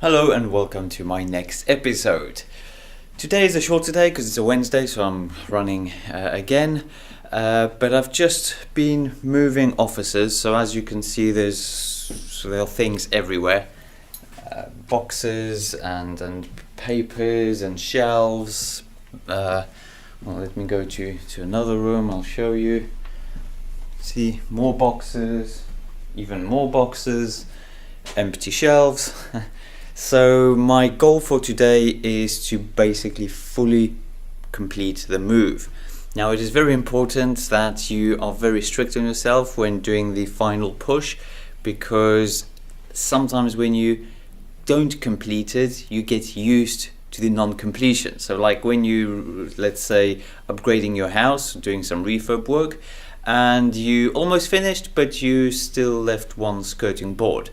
Hello and welcome to my next episode. Today is a shorter day because it's a Wednesday, so I'm running again. But I've just been moving offices, so as you can see, there are things everywhere. Boxes and papers and shelves. Let me go to another room, I'll show you. See, more boxes, even more boxes, empty shelves. So my goal for today is to basically fully complete the move. Now it is very important that you are very strict on yourself when doing the final push, because sometimes when you don't complete it, you get used to the non-completion. So like when you, let's say, upgrading your house, doing some refurb work, and you almost finished, but you still left one skirting board.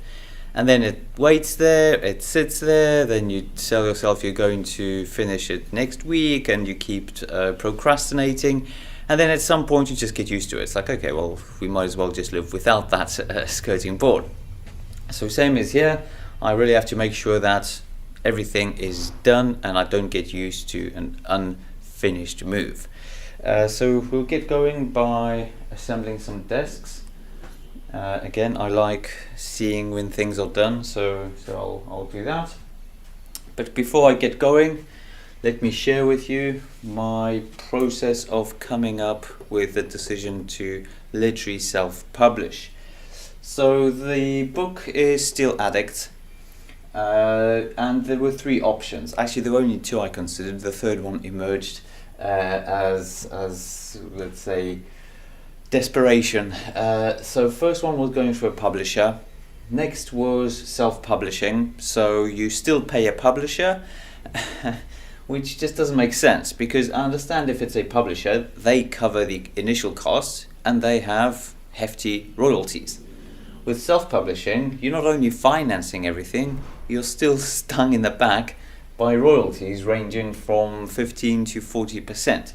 And then it waits there, it sits there, then you tell yourself you're going to finish it next week, and you keep procrastinating. And then at some point you just get used to it. It's like, okay, well, we might as well just live without that skirting board. So same as here, I really have to make sure that everything is done and I don't get used to an unfinished move. So we'll get going by assembling some desks. Again, I like seeing when things are done, so I'll do that. But before I get going, let me share with you my process of coming up with the decision to literally self-publish. So the book is still Addict, and there were three options. Actually, there were only two I considered. The third one emerged as let's say, desperation. So first one was going through a publisher. Next was self-publishing. So you still pay a publisher, which just doesn't make sense, because I understand if it's a publisher, they cover the initial costs and they have hefty royalties. With self-publishing, you're not only financing everything, you're still stung in the back by royalties ranging from 15 to 40%.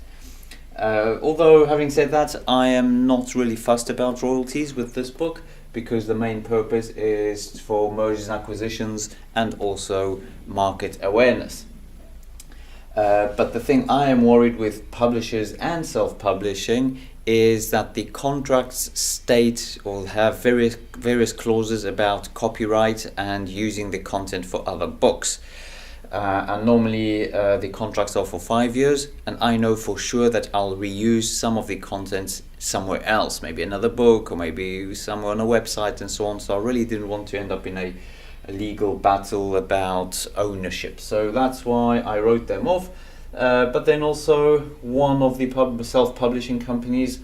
Although having said that, I am not really fussed about royalties with this book, because the main purpose is for mergers and acquisitions and also market awareness. But the thing I am worried with publishers and self-publishing is that the contracts state or have various clauses about copyright and using the content for other books. And normally the contracts are for 5 years, and I know for sure that I'll reuse some of the content somewhere else, maybe another book or maybe somewhere on a website and so on. So I really didn't want to end up in a legal battle about ownership. So that's why I wrote them off. But then also one of the self-publishing companies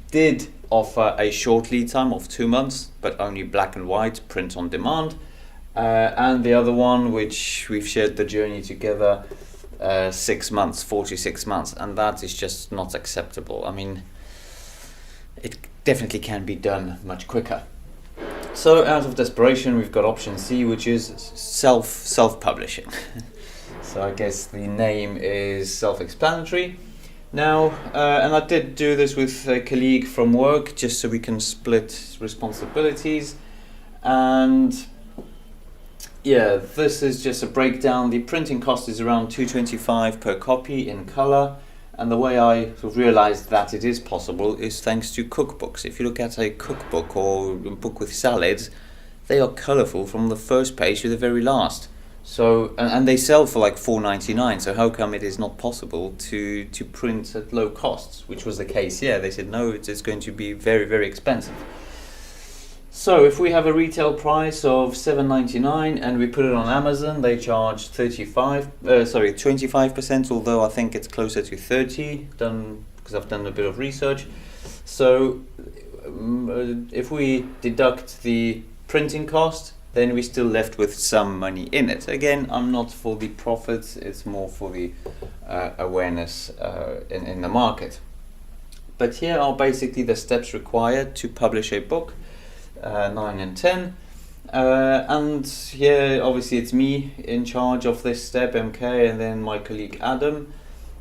did offer a short lead time of 2 months, but only black and white, print on demand. And the other one, which we've shared the journey together, 6 months, 4 to 6 months, and that is just not acceptable. I mean, it definitely can be done much quicker. So out of desperation, we've got option C, which is self-publishing. So I guess the name is self-explanatory. Now, and I did do this with a colleague from work, just so we can split responsibilities. And yeah, this is just a breakdown. The printing cost is around $2.25 per copy in color, and the way I sort of realized that it is possible is thanks to cookbooks. If you look at a cookbook or a book with salads, they are colorful from the first page to the very last. So and they sell for like $4.99. So how come it is not possible to print at low costs, which was the case here? They said no, it's going to be very, very expensive. So if we have a retail price of $7.99 and we put it on Amazon, they charge 25%, although I think it's closer to 30, because I've done a bit of research. So if we deduct the printing cost, then we're still left with some money in it. Again, I'm not for the profits, it's more for the awareness in the market. But here are basically the steps required to publish a book. 9 and 10, and here obviously it's me in charge of this step, MK, and then my colleague Adam.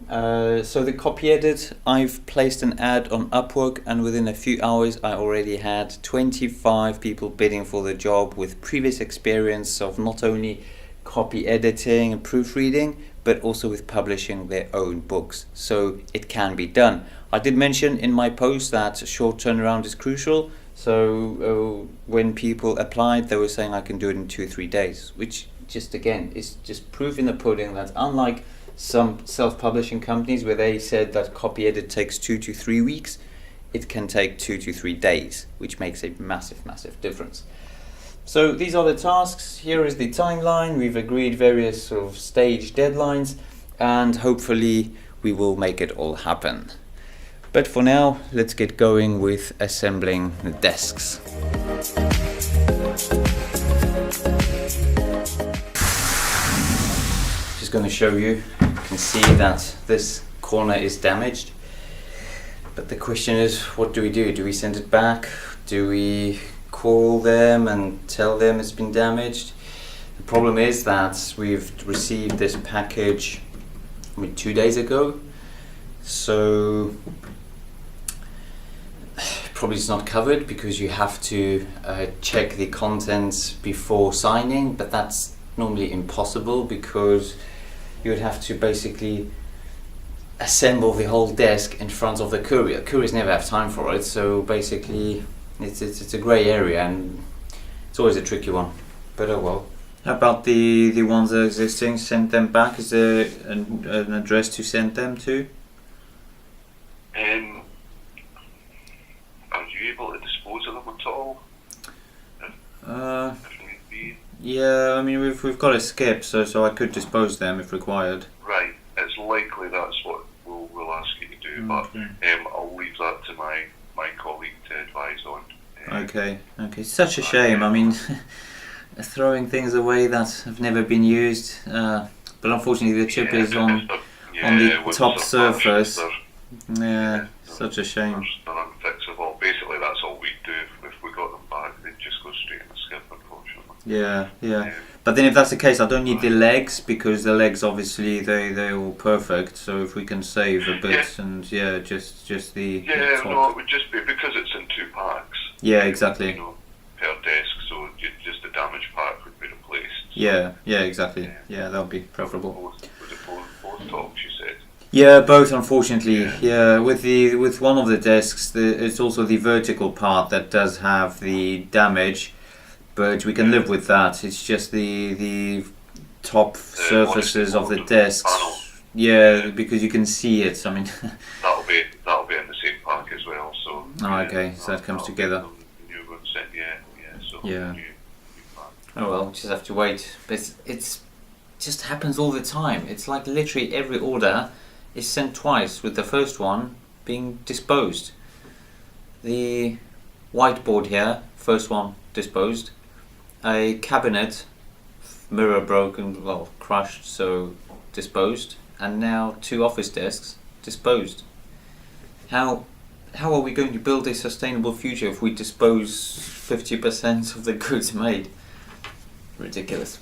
So the copy edit, I've placed an ad on Upwork, and within a few hours I already had 25 people bidding for the job with previous experience of not only copy editing and proofreading, but also with publishing their own books. So it can be done. I did mention in my post that short turnaround is crucial. So when people applied, they were saying I can do it in 2-3 days, which just again is just proof in the pudding that unlike some self-publishing companies where they said that copy edit takes 2 to 3 weeks, it can take 2 to 3 days, which makes a massive difference. So these are the tasks. Here is the timeline. We've agreed various sort of stage deadlines, and hopefully we will make it all happen. But for now, let's get going with assembling the desks. Just going to show you. You can see that this corner is damaged. But the question is, what do we do? Do we send it back? Do we call them and tell them it's been damaged? The problem is that we've received this package 2 days ago, so probably it's not covered because you have to check the contents before signing, but that's normally impossible because you would have to basically assemble the whole desk in front of the courier. Couriers never have time for it, so basically it's a grey area and it's always a tricky one, but oh well. How about the ones that are existing? Send them back? Is there an address to send them to? Are you able to dispose of them at all? If need be? Yeah, I mean we've got a skip, so I could dispose them if required. Right, it's likely that's what we'll ask you to do, but I'll leave that to my colleague to advise on. Okay, it's such a shame. I mean, throwing things away that have never been used, but unfortunately the chip is on the top surface. Yeah, such a shame. They're unfixable. Basically, that's all we do. If we got them back, they'd just go straight in the skip, unfortunately. Yeah. But then if that's the case, I don't need the legs, because the legs obviously they're all perfect. So if we can save a bit and just the top. No, it would just be because it's in 2 packs. Yeah, exactly. Per desk, so just the damaged pack would be replaced. So yeah, exactly. Yeah, that would be preferable. Was it both tops you said? Yeah, both unfortunately. Yeah, with one of the desks, it's also the vertical part that does have the damage, but we can live with that. It's just the top surfaces of the desks. Yeah, because you can see it. I mean, that'll be in the same pack as well. So. Okay, so that comes together. New one set, So yeah. New pack. Oh well, just have to wait. But it's just happens all the time. It's like literally every order is sent twice, with the first one being disposed. The whiteboard here, first one disposed. A cabinet, mirror broken, well, crushed, so disposed. And now 2 office desks disposed. How are we going to build a sustainable future if we dispose 50% of the goods made? Ridiculous.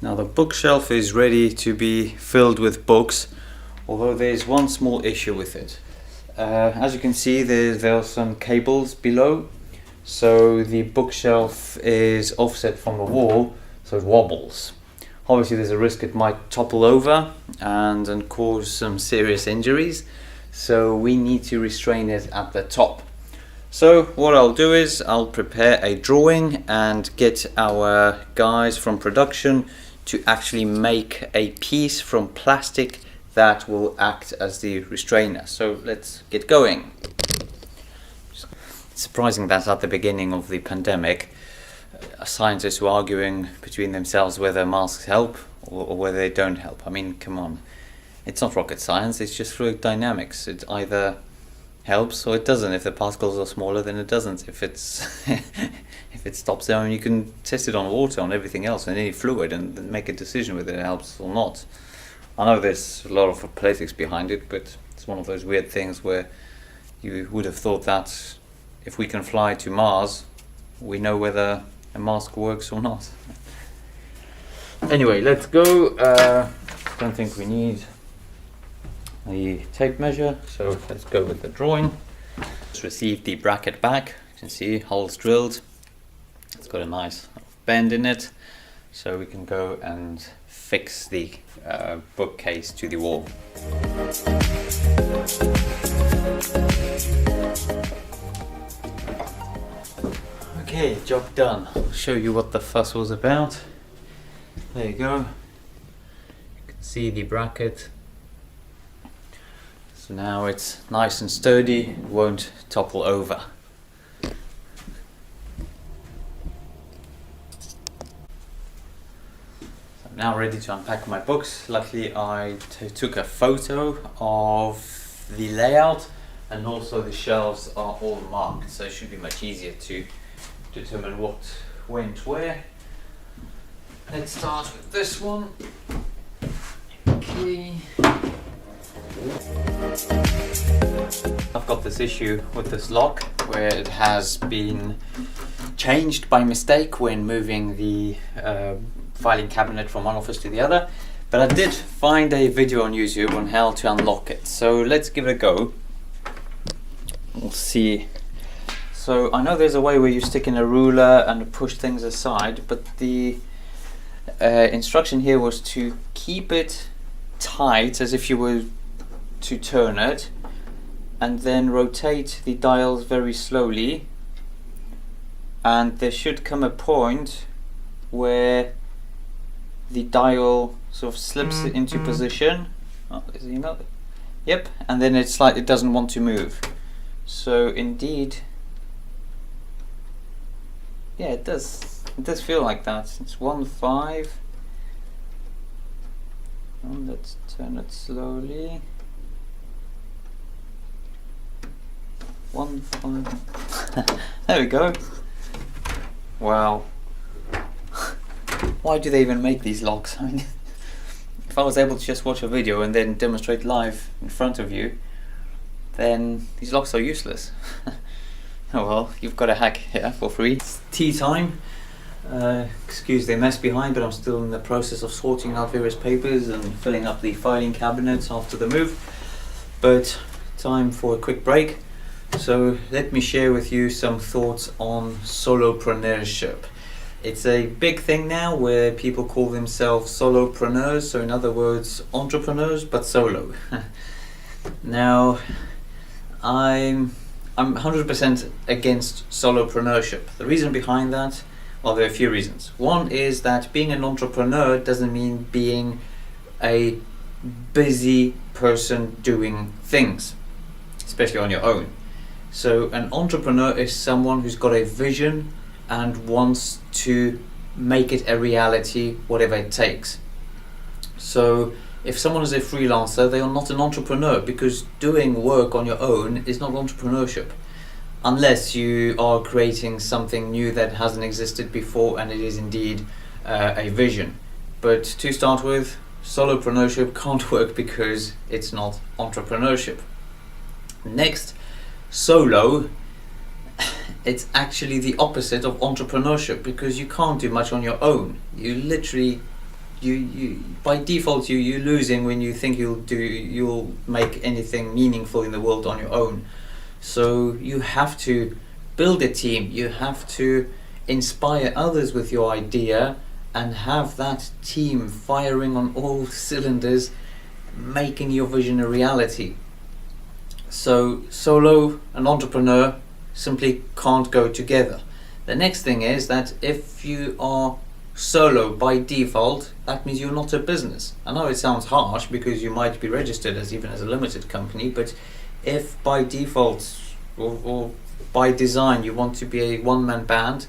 Now the bookshelf is ready to be filled with books, although there's one small issue with it. As you can see, there are some cables below, so the bookshelf is offset from the wall, so it wobbles. Obviously there's a risk it might topple over and cause some serious injuries, so we need to restrain it at the top. So what I'll do is I'll prepare a drawing and get our guys from production to actually make a piece from plastic that will act as the restrainer. So let's get going. It's surprising that at the beginning of the pandemic, scientists were arguing between themselves whether masks help or whether they don't help. I mean, come on. It's not rocket science, it's just fluid dynamics. It either helps or it doesn't. If the particles are smaller, then it doesn't. If it's if it stops there, you can test it on water, on everything else, on any fluid, and then make a decision whether it helps or not. I know there's a lot of politics behind it, but it's one of those weird things where you would have thought that if we can fly to Mars, we know whether a mask works or not. Anyway, let's go. Don't think we need the tape measure, so let's go with the drawing. Just received the bracket back. You can see holes drilled. It's got a nice bend in it. so we can go and fix the bookcase to the wall. Okay, job done. I'll show you what the fuss was about. There you go. You can see the bracket. So now it's nice and sturdy, it won't topple over. I'm now ready to unpack my books. Luckily I took a photo of the layout, and also the shelves are all marked, so it should be much easier to determine what went where. Let's start with this one. Okay. I've got this issue with this lock where it has been changed by mistake when moving the filing cabinet from one office to the other, but I did find a video on YouTube on how to unlock it, so let's give it a go. We'll see. So I know there's a way where you stick in a ruler and push things aside, but the instruction here was to keep it tight as if you were to turn it, and then rotate the dials very slowly, and there should come a point where the dial sort of slips into position. Oh, there's the email. Yep, and then it's like it doesn't want to move. So indeed, yeah, it does feel like that. It's 1.5. And let's turn it slowly. 1.5. There we go. Wow. Why do they even make these locks? I mean, if I was able to just watch a video and then demonstrate live in front of you, then these locks are useless. Oh well, you've got a hack here for free. It's tea time. Excuse the mess behind, but I'm still in the process of sorting out various papers and filling up the filing cabinets after the move. But time for a quick break. So let me share with you some thoughts on solopreneurship. It's a big thing now where people call themselves solopreneurs, so in other words, entrepreneurs, but solo. Now, I'm 100% against solopreneurship. The reason behind that, well, there are a few reasons. One is that being an entrepreneur doesn't mean being a busy person doing things, especially on your own. So an entrepreneur is someone who's got a vision and wants to make it a reality, whatever it takes. So if someone is a freelancer, they are not an entrepreneur, because doing work on your own is not entrepreneurship, unless you are creating something new that hasn't existed before and it is indeed a vision. But to start with, solopreneurship can't work because it's not entrepreneurship. Next, solo. It's actually the opposite of entrepreneurship, because you can't do much on your own. You literally, you by default you're losing when you think you'll make anything meaningful in the world on your own. So you have to build a team. You have to inspire others with your idea and have that team firing on all cylinders, making your vision a reality. So solo and entrepreneur simply can't go together. The next thing is that if you are solo by default, that means you're not a business. I know it sounds harsh because you might be registered as even as a limited company, but if by default or by design you want to be a one-man band,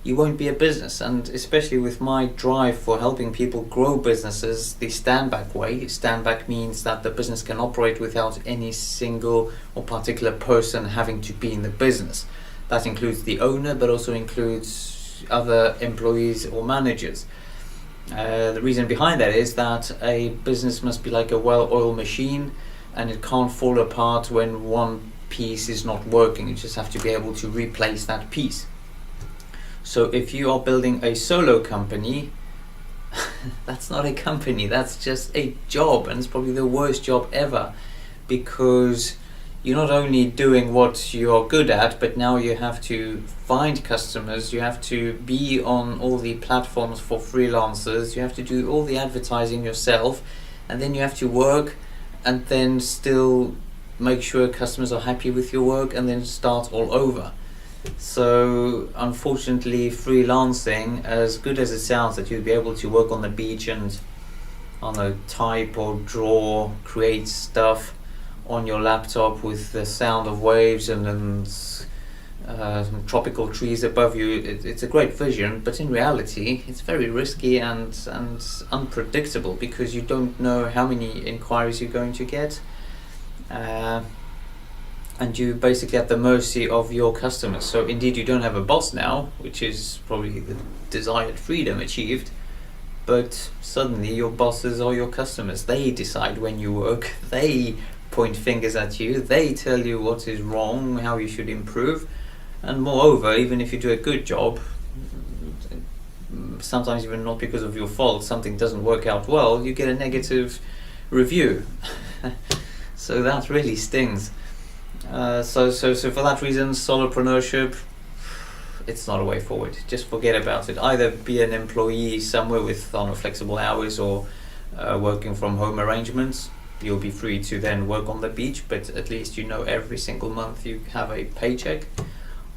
you won't be a business. And especially with my drive for helping people grow businesses the stand-back way, stand-back means that the business can operate without any single or particular person having to be in the business. That includes the owner, but also includes other employees or managers. The reason behind that is that a business must be like a well-oiled machine, and it can't fall apart when one piece is not working. You just have to be able to replace that piece. So if you are building a solo company, that's not a company, that's just a job, and it's probably the worst job ever, because you're not only doing what you are good at, but now you have to find customers, you have to be on all the platforms for freelancers, you have to do all the advertising yourself, and then you have to work and then still make sure customers are happy with your work and then start all over. So unfortunately, freelancing, as good as it sounds that you'll be able to work on the beach and type or draw, create stuff on your laptop with the sound of waves and some tropical trees above you, it's a great vision, but in reality it's very risky and unpredictable, because you don't know how many inquiries you're going to get, and you're basically at the mercy of your customers. So indeed you don't have a boss now, which is probably the desired freedom achieved, but suddenly your bosses are your customers. They decide when you work, they point fingers at you, they tell you what is wrong, how you should improve, and moreover, even if you do a good job, sometimes even not because of your fault, something doesn't work out well, you get a negative review. So that really stings. So for that reason, solopreneurship, it's not a way forward. Just forget about it. Either be an employee somewhere with flexible hours, or working from home arrangements. You'll be free to then work on the beach, but at least you know every single month you have a paycheck.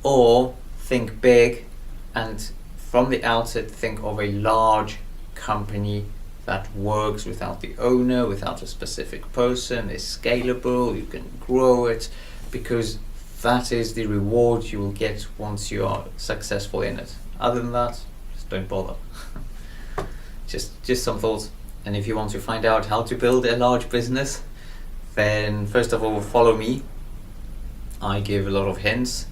Or think big, and from the outset think of a large company that works without the owner, without a specific person, is scalable, you can grow it, because that is the reward you will get once you are successful in it. Other than that, just don't bother. just some thoughts. And if you want to find out how to build a large business, then first of all, follow me. I give a lot of hints.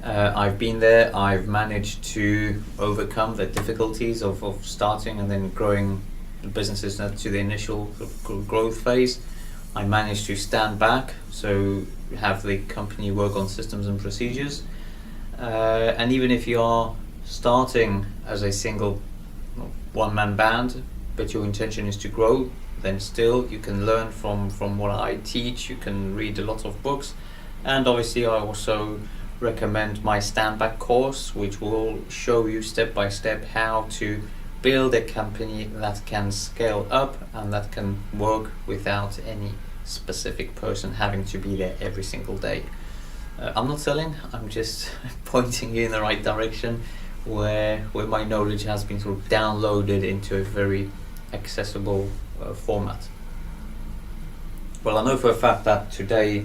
I've been there. I've managed to overcome the difficulties of starting and then growing businesses to the initial growth phase. I managed to stand back, so have the company work on systems and procedures. And even if you are starting as a single one-man band, but your intention is to grow, then still you can learn from what I teach. You can read a lot of books, and obviously I also recommend my Stand Back course, which will show you step by step how to build a company that can scale up and that can work without any specific person having to be there every single day. I'm not selling, I'm just pointing you in the right direction where my knowledge has been sort of downloaded into a very accessible format. Well, I know for a fact that today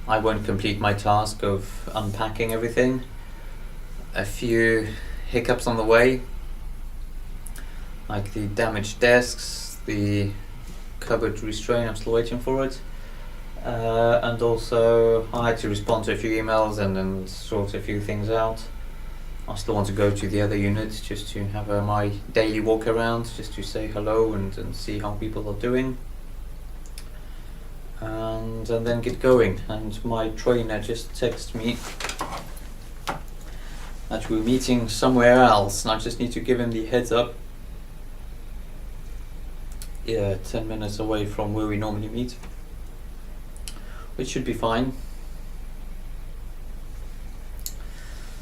I won't complete my task of unpacking everything. A few hiccups on the way, like the damaged desks, the cupboard restraint, I'm still waiting for it. And also I had to respond to a few emails and then sort a few things out. I still want to go to the other unit just to have my daily walk around, just to say hello and see how people are doing. And then get going. And my trainer just texted me that we're meeting somewhere else, and I just need to give him the heads up. Yeah, 10 minutes away from where we normally meet, which should be fine.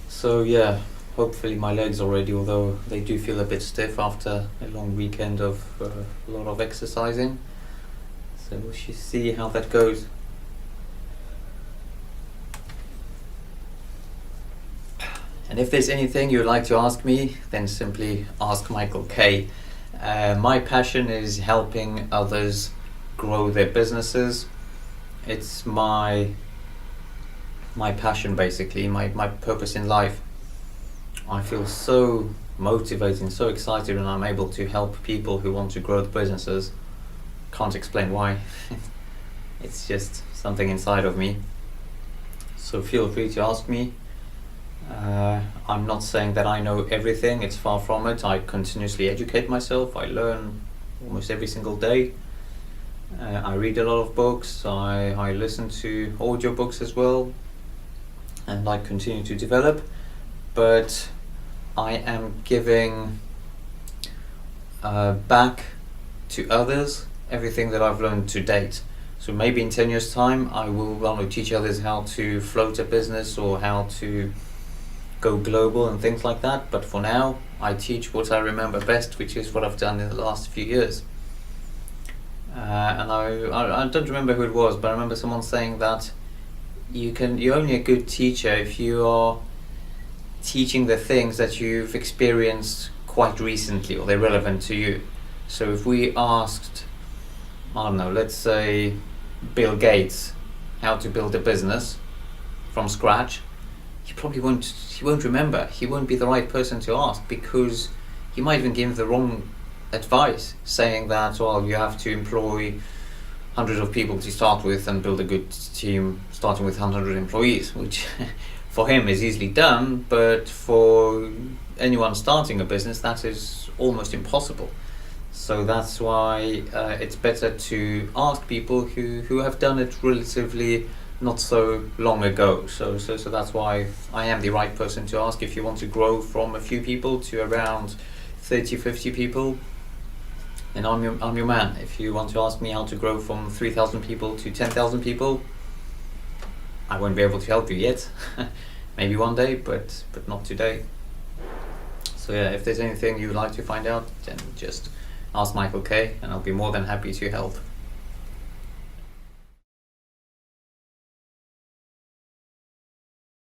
So yeah, hopefully my legs are ready, although they do feel a bit stiff after a long weekend of a lot of exercising. So we'll see how that goes. And if there's anything you'd like to ask me, then simply ask Michael K. My passion is helping others grow their businesses. It's my passion, basically, my purpose in life. I feel so motivated and so excited when I'm able to help people who want to grow the businesses. Can't explain why. It's just something inside of me. So feel free to ask me. I'm not saying that I know everything, it's far from it. I continuously educate myself. I learn almost every single day. I read a lot of books. I listen to audiobooks as well, and I continue to develop. But I am giving back to others everything that I've learned to date. So maybe in 10 years time I will want to teach others how to float a business or how to go global and things like that, but for now I teach what I remember best, which is what I've done in the last few years. And I don't remember who it was, but I remember someone saying that you're only a good teacher if you are teaching the things that you've experienced quite recently or they're relevant to you. So if we asked, I don't know, let's say Bill Gates how to build a business from scratch, he won't remember. He won't be the right person to ask, because he might even give the wrong advice, saying that, well, you have to employ hundreds of people to start with and build a good team starting with 100 employees, which for him is easily done, but for anyone starting a business that is almost impossible. So that's why it's better to ask people who have done it relatively not so long ago. So that's why I am the right person to ask. If you want to grow from a few people to around 30-50 people, then I'm your man. If you want to ask me how to grow from 3,000 people to 10,000 people, I won't be able to help you yet. Maybe one day, but not today. So yeah, if there's anything you'd like to find out, then just ask Michael K, and I'll be more than happy to help.